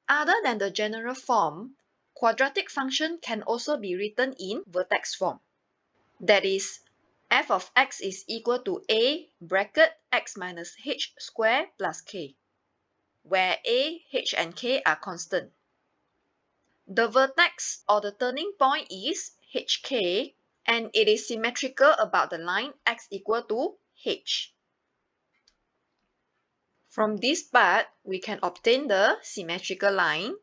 Other than the general form, quadratic function can also be written in vertex form. That is, f of x is equal to a bracket x minus h squared plus k, where a, h, and k are constant. The vertex or the turning point is hk, and it is symmetrical about the line x equal to h. From this part, we can obtain the symmetrical line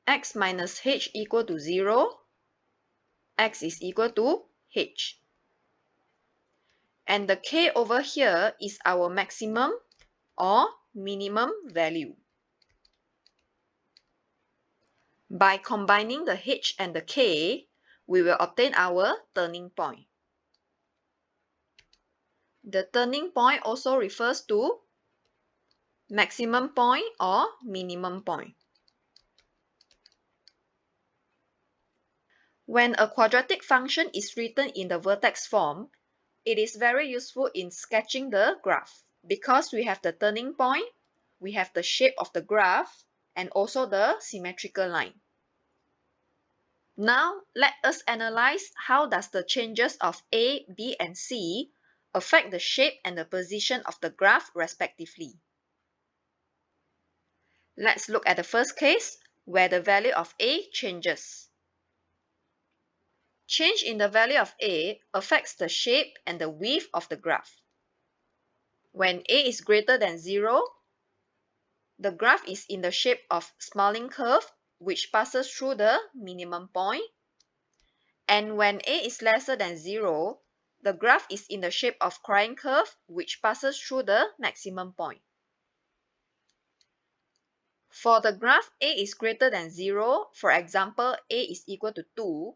x minus h equal to 0, x is equal to h. And the k over here is our maximum or minimum value. By combining the h and the k, we will obtain our turning point. The turning point also refers to maximum point or minimum point. When a quadratic function is written in the vertex form, it is very useful in sketching the graph because we have the turning point, we have the shape of the graph, and also the symmetrical line. Now, let us analyze how does the changes of A, B, and C affect the shape and the position of the graph respectively. Let's look at the first case, where the value of A changes. Change in the value of A affects the shape and the width of the graph. When A is greater than 0, the graph is in the shape of smiling curve, which passes through the minimum point. And when A is lesser than 0, the graph is in the shape of crying curve, which passes through the maximum point. For the graph A is greater than 0, for example, A is equal to 2,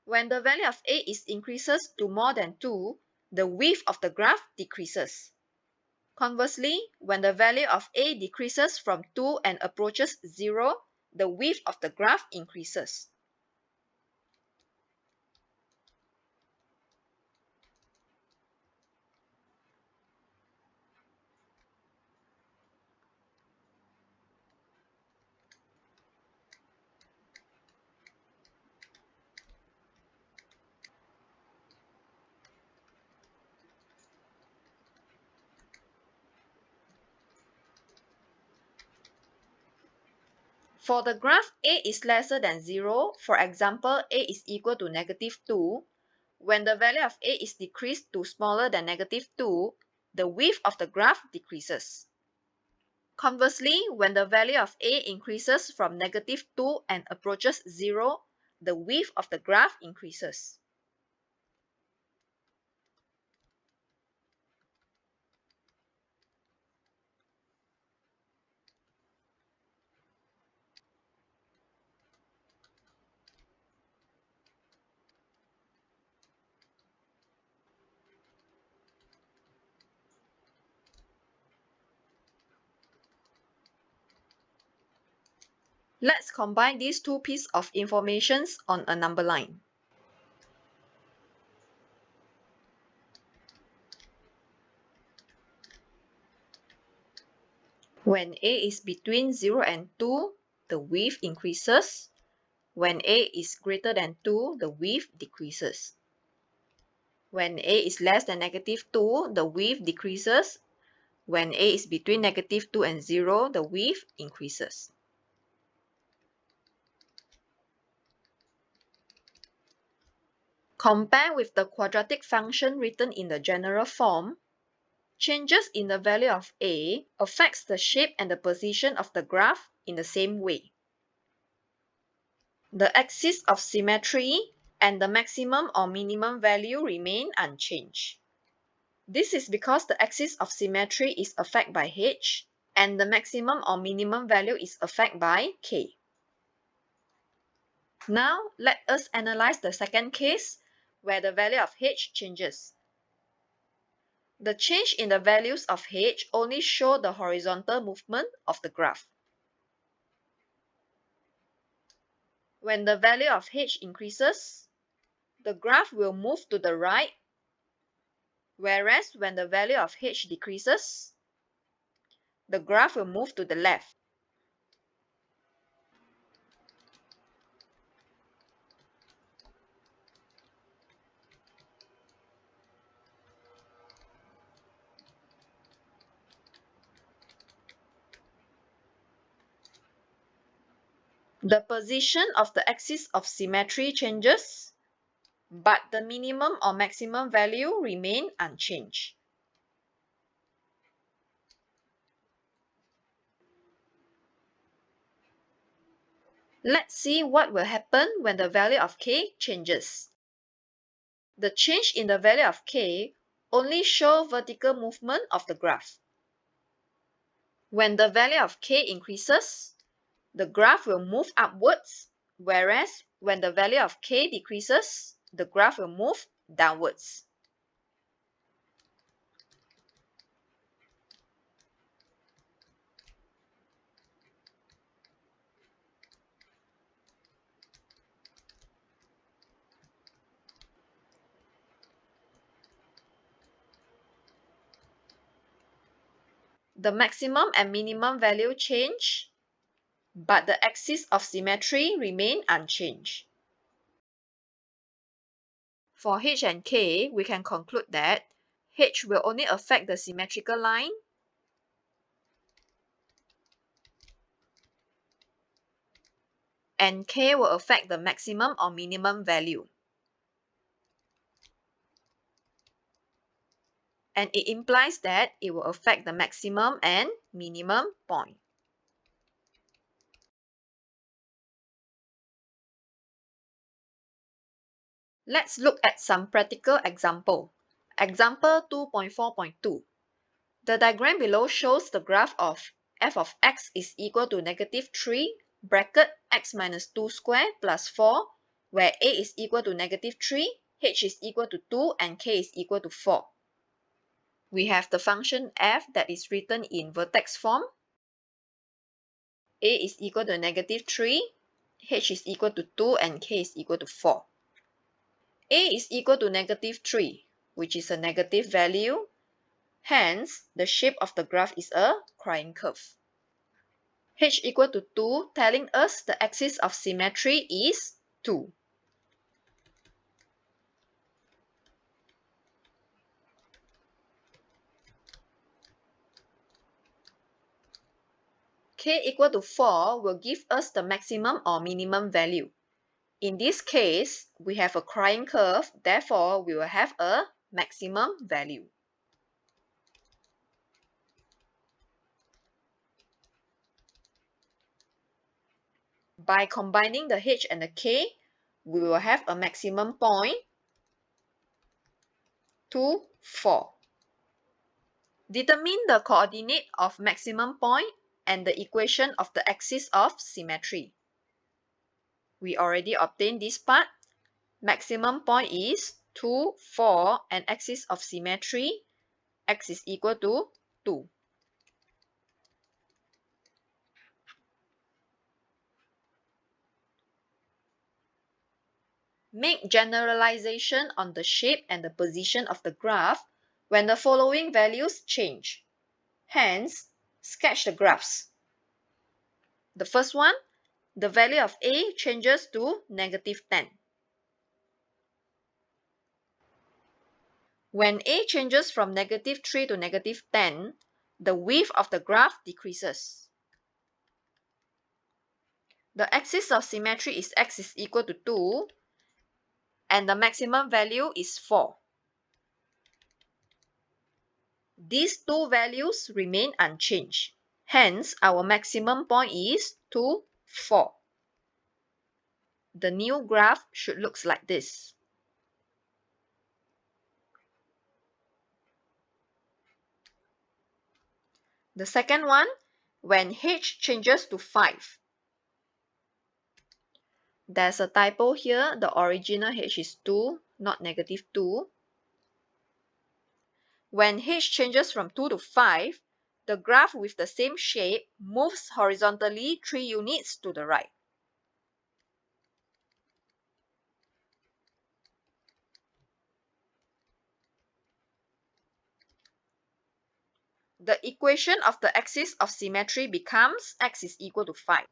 when the value of A increases to more than 2, the width of the graph decreases. Conversely, when the value of A decreases from 2 and approaches 0, the width of the graph increases. For the graph A is lesser than 0, for example, A is equal to negative 2, when the value of A is decreased to smaller than negative 2, the width of the graph decreases. Conversely, when the value of A increases from negative 2 and approaches 0, the width of the graph increases. Let's combine these two pieces of information on a number line. When A is between 0 and 2, the width increases. When A is greater than 2, the width decreases. When A is less than negative 2, the width decreases. When A is between negative 2 and 0, the width increases. Compare with the quadratic function written in the general form. Changes in the value of A affects the shape and the position of the graph in the same way. The axis of symmetry and the maximum or minimum value remain unchanged. This is because the axis of symmetry is affected by h and the maximum or minimum value is affected by k. Now, let us analyze the second case where the value of h changes. The change in the values of h only show the horizontal movement of the graph. When the value of h increases, the graph will move to the right, whereas when the value of h decreases, the graph will move to the left. The position of the axis of symmetry changes, but the minimum or maximum value remain unchanged. Let's see what will happen when the value of k changes. The change in the value of k only shows vertical movement of the graph. When the value of k increases, the graph will move upwards, whereas when the value of k decreases, the graph will move downwards. The maximum and minimum value change, but the axis of symmetry remain unchanged. For h and k, we can conclude that h will only affect the symmetrical line, and k will affect the maximum or minimum value. And it implies that it will affect the maximum and minimum point. Let's look at some practical example. Example 2.4.2. The diagram below shows the graph of f of x is equal to negative 3 bracket x minus 2 square plus 4, where a is equal to negative 3, h is equal to 2, and k is equal to 4. We have the function f that is written in vertex form. A is equal to negative 3, h is equal to 2, and k is equal to 4. A is equal to negative 3, which is a negative value. Hence, the shape of the graph is a crying curve. H equal to 2, telling us the axis of symmetry is 2. K equal to 4 will give us the maximum or minimum value. In this case, we have a crying curve, therefore we will have a maximum value. By combining the h and the k, we will have a maximum point 2, 4. Determine the coordinate of maximum point and the equation of the axis of symmetry. We already obtained this part. Maximum point is 2, 4, and axis of symmetry, x is equal to 2. Make generalization on the shape and the position of the graph when the following values change. Hence, sketch the graphs. The first one, the value of a changes to negative 10. When a changes from negative 3 to negative 10, the width of the graph decreases. The axis of symmetry is x is equal to 2, and the maximum value is 4. These two values remain unchanged. Hence, our maximum point is 2, 4. The new graph should look like this. The second one, when h changes to 5. There's a typo here. The original h is 2, not negative 2. When h changes from 2 to 5, the graph with the same shape moves horizontally 3 units to the right. The equation of the axis of symmetry becomes x is equal to 5.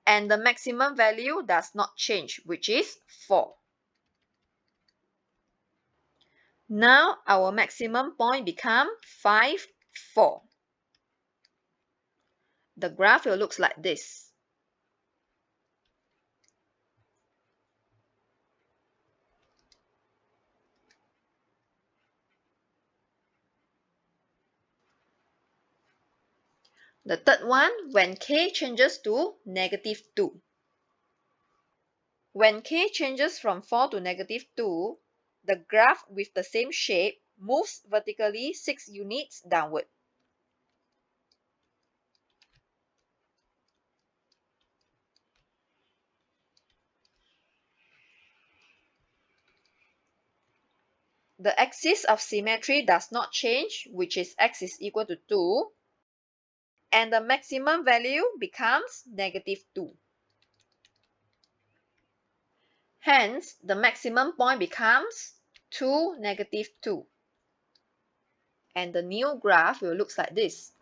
And the maximum value does not change, which is 4. Now our maximum point becomes 5, 4. the graph will look like this. The third one, when k changes to -2. When k changes from 4 to -2, the graph with the same shape moves vertically 6 units downward. The axis of symmetry does not change, which is x is equal to 2, and the maximum value becomes -2. Hence, the maximum point becomes 2, -2. And the new graph will look like this.